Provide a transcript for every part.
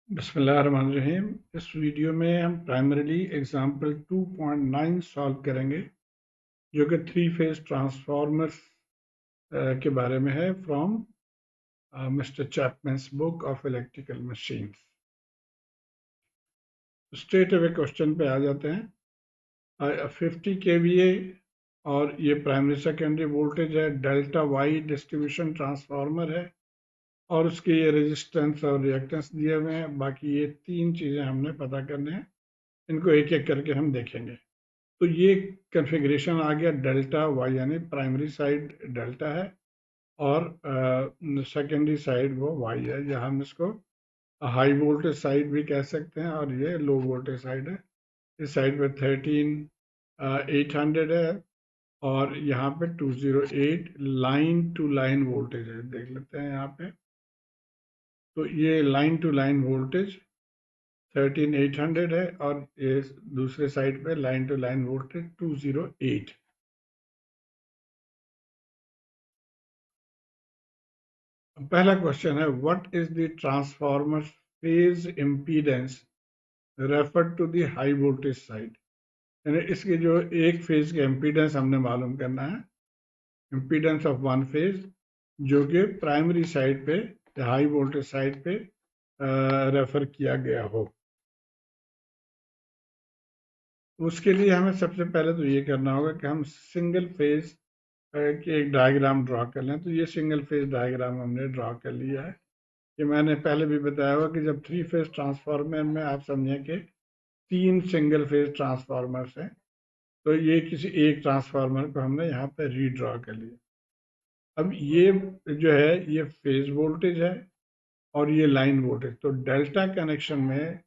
बिस्मिल्लाहिर्रहमानिर्रहीम। इस वीडियो में हम प्राइमरीली एग्जाम्पल 2.9 सॉल्व करेंगे जो कि 3 फेज ट्रांसफार्मर्स के बारे में है from mister Chapman's book of electrical machines. Straight away question पे आ जाते हैं। 50 kVA और ये प्राइमरी सेकेंडरी वोल्टेज है, डेल्टा वाई डिस्ट्रीब्यूशन ट्रांसफार्मर है और उसके ये रेजिस्टेंस और रिएक्टेंस दिए हुए हैं। बाकी ये 3 चीज़ें हमने पता करने हैं, इनको एक एक करके हम देखेंगे। तो ये कॉन्फ़िगरेशन आ गया डेल्टा वाई, यानी प्राइमरी साइड डेल्टा है और सेकेंडरी साइड वो वाई है। जहाँ हम इसको हाई वोल्टेज साइड भी कह सकते हैं और ये लो वोल्टेज साइड है। इस साइड पे 13,800 है और यहाँ पे 208 लाइन टू लाइन वोल्टेज है। देख लेते हैं यहाँ पे, तो ये लाइन टू लाइन वोल्टेज 13,800 है और ये दूसरे साइड पे लाइन टू लाइन वोल्टेज 208। पहला क्वेश्चन है, what is the transformer phase impedance refer to the high voltage side. यानी इसके जो एक फेज के इम्पीडेंस हमने मालूम करना है, इम्पीडेंस ऑफ वन फेज जो कि प्राइमरी साइड पे या हाई वोल्टेज साइड पे रेफर किया गया हो। उसके लिए हमें सबसे पहले तो ये करना होगा कि हम सिंगल फेज की एक डायग्राम ड्रॉ कर लें। तो ये सिंगल फेज डायग्राम हमने ड्रॉ कर लिया है। ये मैंने पहले भी बताया हुआ कि जब 3 फेज ट्रांसफार्मर में आप समझें कि 3 सिंगल फेज ट्रांसफार्मर्स हैं, तो ये किसी एक ट्रांसफार्मर को हमने यहाँ पे रीड्रॉ कर लिया। अब ये जो है ये फेज वोल्टेज है और ये लाइन वोल्टेज। तो डेल्टा कनेक्शन में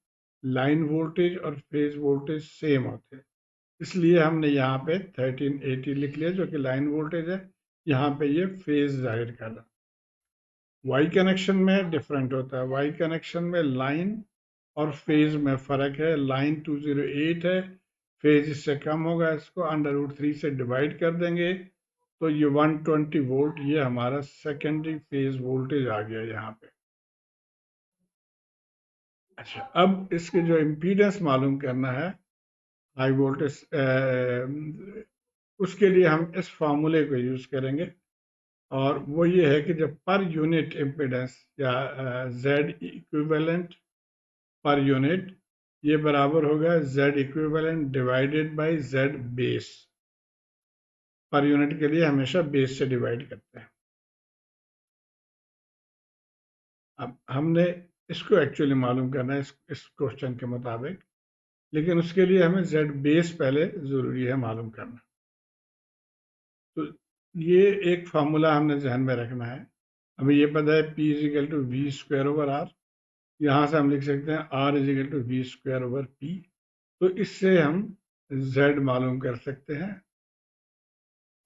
लाइन वोल्टेज और फेज वोल्टेज सेम होते हैं, इसलिए हमने यहाँ पे 1380 लिख लिया जो कि लाइन वोल्टेज है। यहाँ पे ये फेज जाहिर कर रहा। वाई कनेक्शन में डिफरेंट होता है। वाई कनेक्शन में लाइन और फेज में फ़र्क है। लाइन 208 है, फेज इससे कम होगा, इसको √3 से डिवाइड कर देंगे तो ये 120 वोल्ट, ये हमारा सेकेंडरी फेज वोल्टेज आ गया यहाँ पे। अच्छा, अब इसके जो इम्पीडेंस मालूम करना है हाई वोल्टेज, उसके लिए हम इस फार्मूले को यूज़ करेंगे और वो ये है कि जब पर यूनिट इम्पीडेंस या जेड इक्विवेलेंट पर यूनिट, ये बराबर होगा Z equivalent divided by Z base. Per unit के लिए हमेशा बेस से डिवाइड करते हैं। अब हमने इसको एक्चुअली मालूम करना है इस क्वेश्चन के मुताबिक, लेकिन उसके लिए हमें Z बेस पहले ज़रूरी है मालूम करना। तो ये एक फार्मूला हमने जहन में रखना है। हमें ये पता है P = V²/R। यहाँ से हम लिख सकते हैं R = V²/P। तो इससे हम Z मालूम कर सकते हैं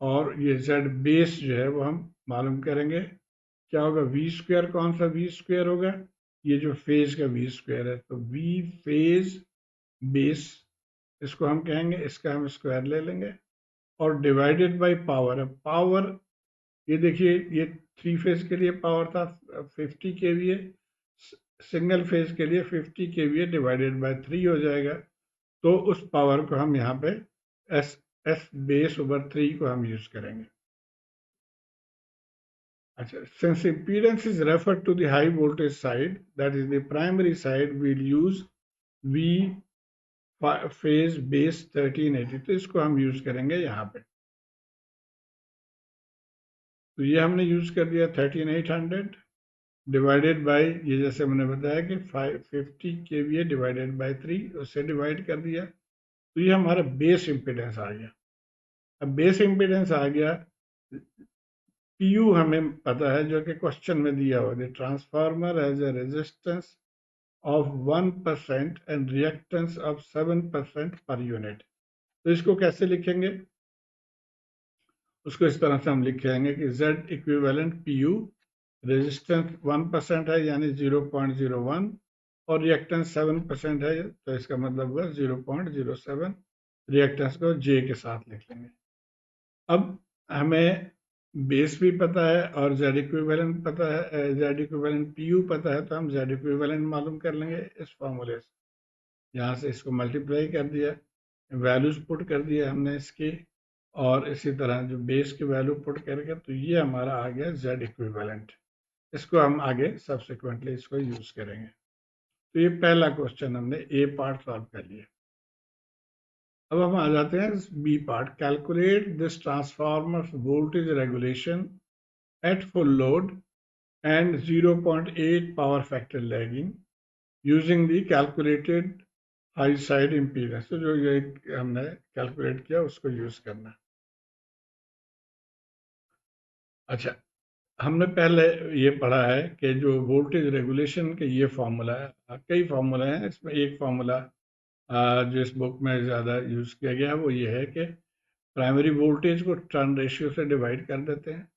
और ये Z बेस जो है वो हम मालूम करेंगे। क्या होगा, V²? कौन सा V² होगा? ये जो फेज का V² है, तो V फेज बेस इसको हम कहेंगे, इसका हम स्क्वायर ले लेंगे और डिवाइडेड बाय पावर है। पावर ये देखिए, ये 3 फेज के लिए पावर था 50 kVA, सिंगल फेज के लिए 50 kVA डिवाइडेड बाय 3 हो जाएगा। तो उस पावर को हम यहाँ पे S बेस/3 को हम यूज करेंगे। अच्छा, since impedance is referred to the high voltage side, that is the primary side, we'll use V phase base 1380। तो इसको हम यूज करेंगे यहाँ पे। तो ये हमने यूज कर दिया 13,800 डिवाइडेड बाय, ये जैसे मैंने बताया कि 50 kVA डिवाइडेड बाय 3, उससे डिवाइड कर दिया। तो ये हमारा बेस इम्पीडेंस आ गया। अब बेस इम्पीडेंस आ गया, PU हमें पता है जो कि क्वेश्चन में दिया हुआ है, transformer as a resistance of 1% and reactance of 7% per unit। तो इसको कैसे लिखेंगे? उसको इस तरह से हम लिखेंगे कि Z इक्विवेलेंट PU, रेजिस्टेंस 1% है यानी 0.01 और रिएक्टेंस 7% है, तो इसका मतलब हुआ 0.07। रिएक्टेंस को J के साथ लिख लेंगे। अब हमें बेस भी पता है और जेड इक्विवेलेंट पता है, जेड इक्विवेलेंट पीयू पता है, तो हम जेड इक्विवेलेंट मालूम कर लेंगे इस फॉर्मूले से। यहाँ से इसको मल्टीप्लाई कर दिया, वैल्यूज पुट कर दिया हमने इसकी, और इसी तरह जो बेस की वैल्यू पुट करके, तो ये हमारा आ गया जेड इक्विवेलेंट। इसको हम आगे सब्सिक्वेंटली इसको यूज करेंगे। तो ये पहला क्वेश्चन हमने ए पार्ट सॉल्व कर लिया। अब हम आ जाते हैं B part. Calculate this transformer voltage regulation at full load and 0.8 power factor lagging using the calculated high side impedance। तो जो ये हमने कैलकुलेट किया उसको यूज करना। अच्छा, हमने पहले ये पढ़ा है कि जो वोल्टेज रेगुलेशन के ये फार्मूला है, कई फार्मूला हैं, इसमें एक फार्मूला जो इस बुक में ज़्यादा यूज़ किया गया है वो ये है कि प्राइमरी वोल्टेज को टर्न रेशियो से डिवाइड कर देते हैं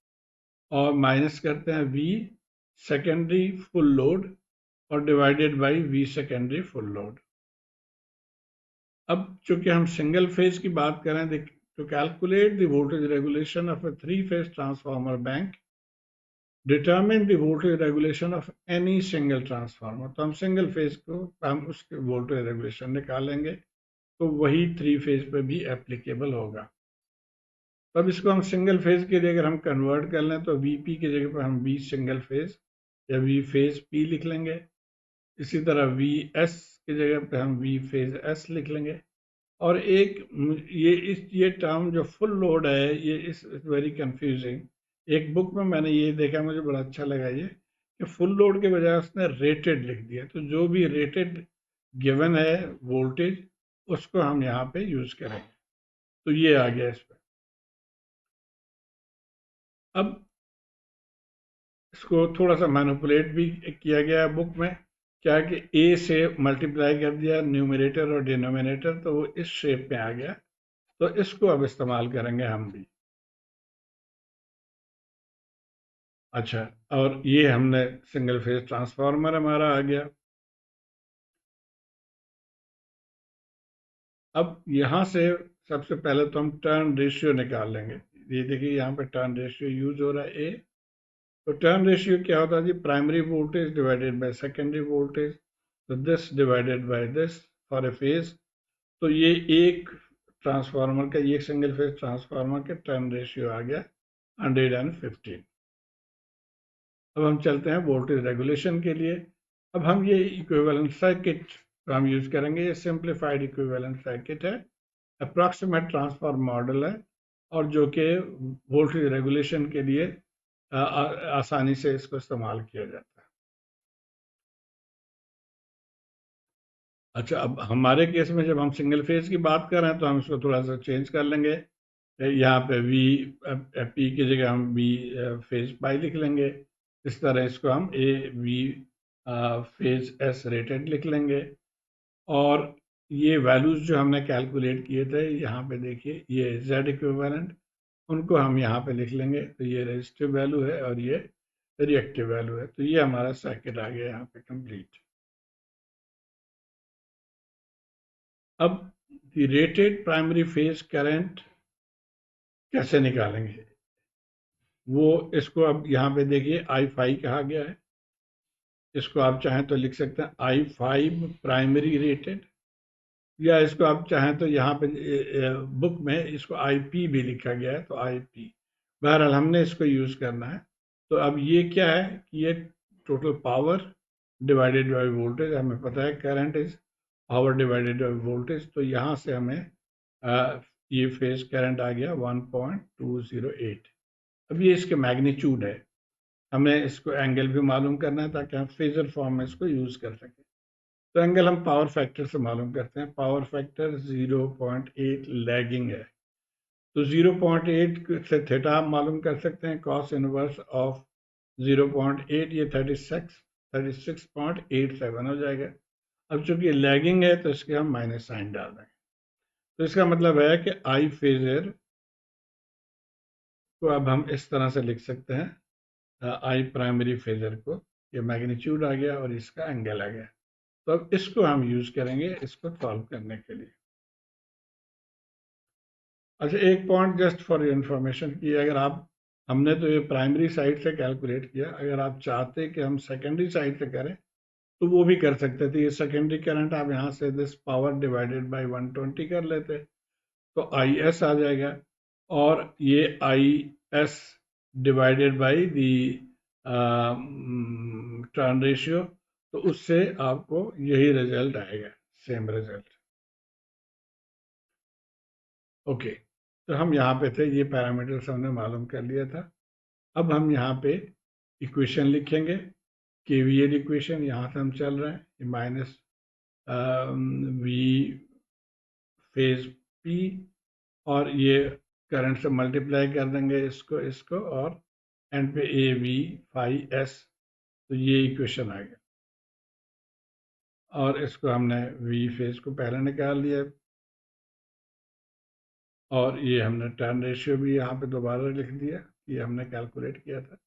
और माइनस करते हैं वी सेकेंडरी फुल लोड और divided by V secondary full load. अब चूंकि हम सिंगल फेज की बात करें, तो calculate the voltage regulation of a 3 phase transformer bank, determine the voltage regulation of any single transformer. तो हम सिंगल फेज को हम उसके वोल्टेज रेगुलेशन निकालेंगे, तो वही 3 फेज पे भी एप्लीकेबल होगा। तब इसको हम सिंगल फेज के लिए अगर हम कन्वर्ट कर लें, तो वीपी की जगह पर हम वी सिंगल फेज या वी फेज पी लिख लेंगे। इसी तरह वी एस की जगह पे हम वी फेज एस लिख लेंगे। और एक ये टर्म जो फुल लोड है, ये इस वेरी कंफ्यूजिंग। एक बुक में मैंने ये देखा, मुझे बड़ा अच्छा लगा ये, कि फुल लोड के बजाय उसने रेटेड लिख दिया। तो जो भी रेटेड गिवन है वोल्टेज, उसको हम यहाँ पे यूज करेंगे। तो ये आ गया इस पर। अब इसको थोड़ा सा मैनिपुलेट भी किया गया है बुक में। क्या कि ए से मल्टीप्लाई कर दिया न्यूमरेटर और डिनोमिनेटर, तो वो इस शेप में आ गया। तो इसको अब इस्तेमाल करेंगे हम भी। अच्छा, और ये हमने सिंगल फेज ट्रांसफार्मर हमारा आ गया। अब यहाँ से सबसे पहले तो हम टर्न रेशियो निकाल लेंगे। ये देखिए यहाँ पे टर्न रेशियो यूज हो रहा है ए। तो टर्न रेशियो क्या होता है जी? Primary voltage divided by secondary voltage, तो this divided by this for a phase. तो ये एक ट्रांसफार्मर का, ये सिंगल फेज ट्रांसफार्मर के टर्न रेशियो आ गया 115। अब हम चलते हैं वोल्टेज रेगुलेशन के लिए। अब हम ये इक्विवेलेंट सर्किट हम यूज करेंगे। ये सिंप्लीफाइड इक्विवेलेंट सर्किट है, अप्रॉक्सीमेट ट्रांसफार्मर मॉडल है, और जो कि वोल्टेज रेगुलेशन के लिए आसानी से इसको इस्तेमाल किया जाता है। अच्छा, अब हमारे केस में जब हम सिंगल फेज की बात कर रहे हैं, तो हम इसको थोड़ा सा चेंज कर लेंगे। यहाँ पे वी पी की जगह हम वी फेज पाई लिख लेंगे। इस तरह इसको हम A V phase S rated लिख लेंगे। और ये वैल्यूज जो हमने कैलकुलेट किए थे, यहाँ पे देखिए ये जेड इक्विवेलेंट, उनको हम यहाँ पे लिख लेंगे। तो ये रेजिस्टिव वैल्यू है और ये रिएक्टिव वैल्यू है। तो ये हमारा सर्किट आ गया यहाँ पे कंप्लीट। अब रेटेड प्राइमरी फेज करंट कैसे निकालेंगे, वो इसको अब यहाँ पे देखिए आई फाइव कहा गया है। इसको आप चाहें तो लिख सकते हैं आई फाइव प्राइमरी रेटेड, या इसको आप चाहें तो यहाँ पे बुक में इसको आई पी भी लिखा गया है, तो आई पी। बहरहाल हमने इसको यूज करना है। तो अब ये क्या है कि ये total power divided by voltage, हमें पता है current is power divided by voltage. तो यहाँ से हमें ये फेज करंट आ गया 1.208। अब ये इसके मैग्नीट्यूड है। हमें इसको एंगल भी मालूम करना है ताकि हम फेजर फॉर्म में इसको यूज कर सकें। तो एंगल हम पावर फैक्टर से मालूम करते हैं। पावर फैक्टर 0.8 लैगिंग है। तो 0.8 से थीटा आप मालूम कर सकते हैं। कॉस इनवर्स ऑफ 0.8 ये 36.87 हो जाएगा। अब चूंकि लैगिंग है, तो इसके हम माइनस साइन डाल देंगे। तो इसका मतलब है कि आई फेजर को अब हम इस तरह से लिख सकते हैं, आई प्राइमरी फेजर को, ये मैग्नीट्यूड आ गया और इसका एंगल आ गया। तो अब इसको हम यूज करेंगे इसको सॉल्व करने के लिए। अच्छा, एक पॉइंट जस्ट फॉर इंफॉर्मेशन कि अगर आप हमने तो ये प्राइमरी साइड से कैलकुलेट किया। अगर आप चाहते कि हम सेकेंडरी साइड से करें तो वो भी कर सकते थे। ये सेकेंडरी करंट आप यहाँ से दिस पावर डिवाइडेड बाय 120 कर लेते तो आई एस आ जाएगा, और ये I S divided by the turn ratio, तो उससे आपको यही रिजल्ट आएगा, सेम रिजल्ट। ओके, तो हम यहाँ पे थे, ये पैरामीटर्स हमने मालूम कर लिया था। अब हम यहाँ पे इक्वेशन लिखेंगे, केवीएल इक्वेशन। यहाँ से हम चल रहे हैं माइनस वी फेज पी, और ये करंट से मल्टीप्लाई कर देंगे इसको इसको, और एंड पे ए वी फाई एस, तो ये इक्वेशन आ गया। और इसको हमने वी फेज को पहले निकाल लिया, और ये हमने टर्न रेशियो भी यहाँ पे दोबारा लिख दिया, ये हमने कैलकुलेट किया था।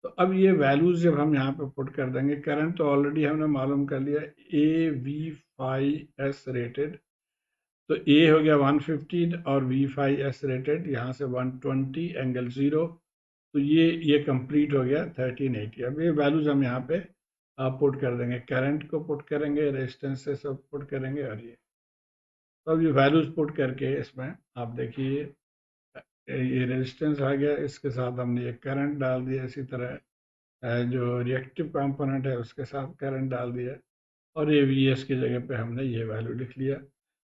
तो अब ये वैल्यूज जब हम यहाँ पे पुट कर देंगे, करंट तो ऑलरेडी हमने मालूम कर लिया, A V phi S rated, तो ए हो गया 115 और वी फाई एस रेटेड यहाँ से 120 एंगल 0, तो ये कंप्लीट हो गया 1380। अब ये वैल्यूज हम यहाँ पे पुट कर देंगे, करंट को पुट करेंगे, रेजिस्टेंस से सब पुट करेंगे, और ये तो अब ये वैल्यूज पुट करके इसमें आप देखिए ये रेजिस्टेंस आ गया, इसके साथ हमने ये करंट डाल दिया, इसी तरह जो रिएक्टिव कंपोनेंट है उसके साथ करंट डाल दिया, और ये वी एस की जगह पे हमने ये वैल्यू लिख लिया।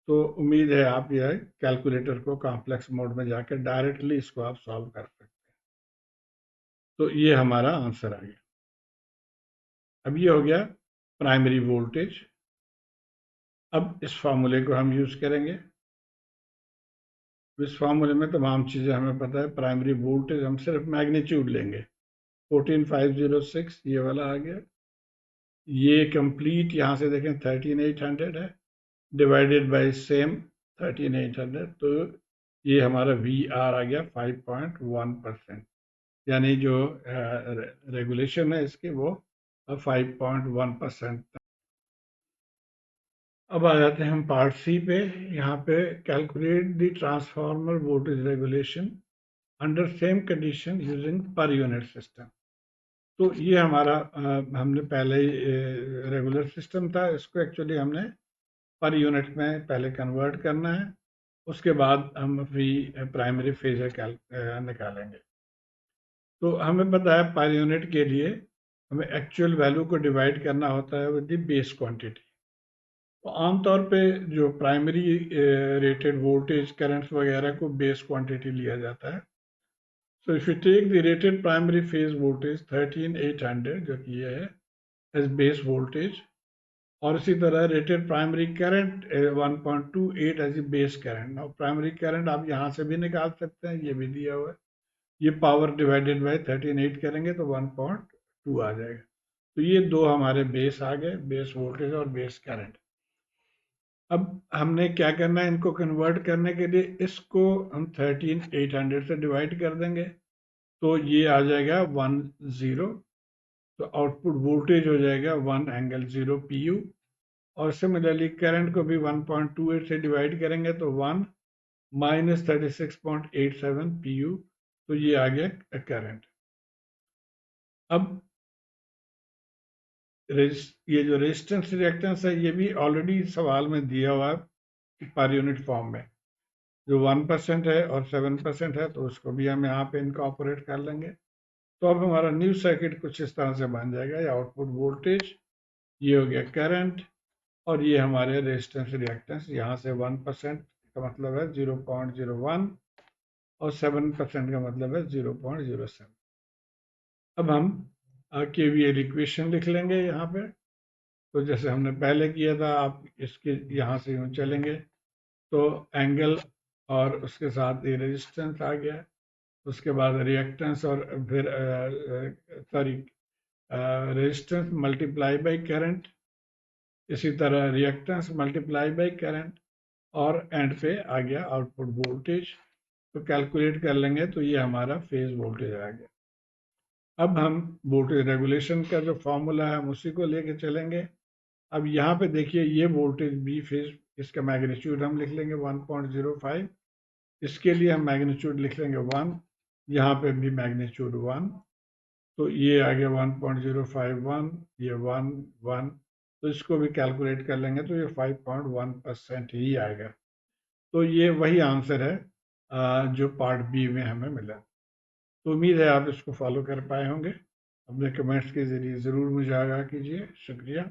तो उम्मीद है आप यह कैलकुलेटर को कॉम्प्लेक्स मोड में जाकर डायरेक्टली इसको आप सॉल्व कर सकते हैं। तो ये हमारा आंसर आ गया। अब ये हो गया प्राइमरी वोल्टेज। अब इस फार्मूले को हम यूज करेंगे। इस फार्मूले में तमाम चीज़ें हमें पता है। प्राइमरी वोल्टेज हम सिर्फ मैग्नीट्यूड लेंगे, 14506 ये वाला आ गया। ये कंप्लीट यहाँ से देखें 13800 है, डिवाइडेड बाय सेम 13800, तो ये हमारा वी आर आ गया 5.1%, यानी जो रेगुलेशन है इसकी वो 5.1%। अब आ जाते हैं हम पार्ट सी पे। यहाँ पे calculate the transformer voltage regulation under same condition using per unit system. तो ये हमारा हमने पहले रेगुलर सिस्टम था, इसको एक्चुअली हमने पर यूनिट में पहले कन्वर्ट करना है, उसके बाद हम वी प्राइमरी फेजर निकालेंगे। तो हमें पता है पर यूनिट के लिए हमें एक्चुअल वैल्यू को डिवाइड करना होता है विद द बेस क्वांटिटी। तो आमतौर पे जो प्राइमरी रेटेड वोल्टेज करंट्स वगैरह को बेस क्वांटिटी लिया जाता है। So if you take the rated primary phase voltage 13800 जो कि ये है एज बेस वोल्टेज, और इसी तरह rated primary current 1.28 as a base current. और प्राइमरी करंट आप यहाँ से भी निकाल सकते हैं, ये भी दिया हुआ है। ये पावर डिवाइडेड बाय 138 करेंगे तो 1.2 आ जाएगा। तो ये दो हमारे बेस आ गए, बेस वोल्टेज और बेस करंट। अब हमने क्या करना है, इनको कन्वर्ट करने के लिए इसको हम 13800 से डिवाइड कर देंगे, तो ये आ जाएगा 10, तो आउटपुट वोल्टेज हो जाएगा 1 एंगल 0 pu। और सिमिलरली करंट को भी 1.28 से डिवाइड करेंगे तो 1 माइनस 36.87 pu, तो ये आ गया करंट। अब ये जो रेजिस्टेंस रिएक्टेंस है ये भी ऑलरेडी सवाल में दिया हुआ है पर यूनिट फॉर्म में, जो 1% है और 7% है, तो उसको भी हम यहाँ पे इनकॉर्पोरेट कर लेंगे। तो अब हमारा न्यू सर्किट कुछ इस तरह से बन जाएगा। ये आउटपुट वोल्टेज, ये हो गया करंट, और ये हमारे रेजिस्टेंस रिएक्टेंस। यहाँ से 1% का मतलब है 0.01, और 7% का मतलब है 0.07। अब हम केवीएल इक्वेशन लिख लेंगे यहाँ पे। तो जैसे हमने पहले किया था, आप इसके यहाँ से यूँ चलेंगे तो एंगल और उसके साथ ये रेजिस्टेंस आ गया, उसके बाद रिएक्टेंस, और फिर sorry resistance multiply by current, इसी तरह रिएक्टेंस मल्टीप्लाई बाय करंट, और एंड पे आ गया आउटपुट वोल्टेज। तो कैलकुलेट कर लेंगे तो ये हमारा फेज वोल्टेज आ गया। अब हम वोल्टेज रेगुलेशन का जो फॉर्मूला है हम उसी को लेके चलेंगे। अब यहाँ पे देखिए ये वोल्टेज बी फेज, इसका मैग्नीट्यूड हम लिख लेंगे 1.05। इसके लिए हम मैग्नीट्यूड लिख लेंगे 1, यहाँ पे भी मैग्नीट्यूड 1, तो ये आ गया 1.051, ये 1 तो इसको भी कैलकुलेट कर लेंगे तो ये 5.1% ही आएगा। तो ये वही आंसर है जो पार्ट बी में हमें मिला। तो उम्मीद है आप इसको फॉलो कर पाए होंगे। अपने कमेंट्स के ज़रिए ज़रूर मुझे आगाह कीजिए। शुक्रिया।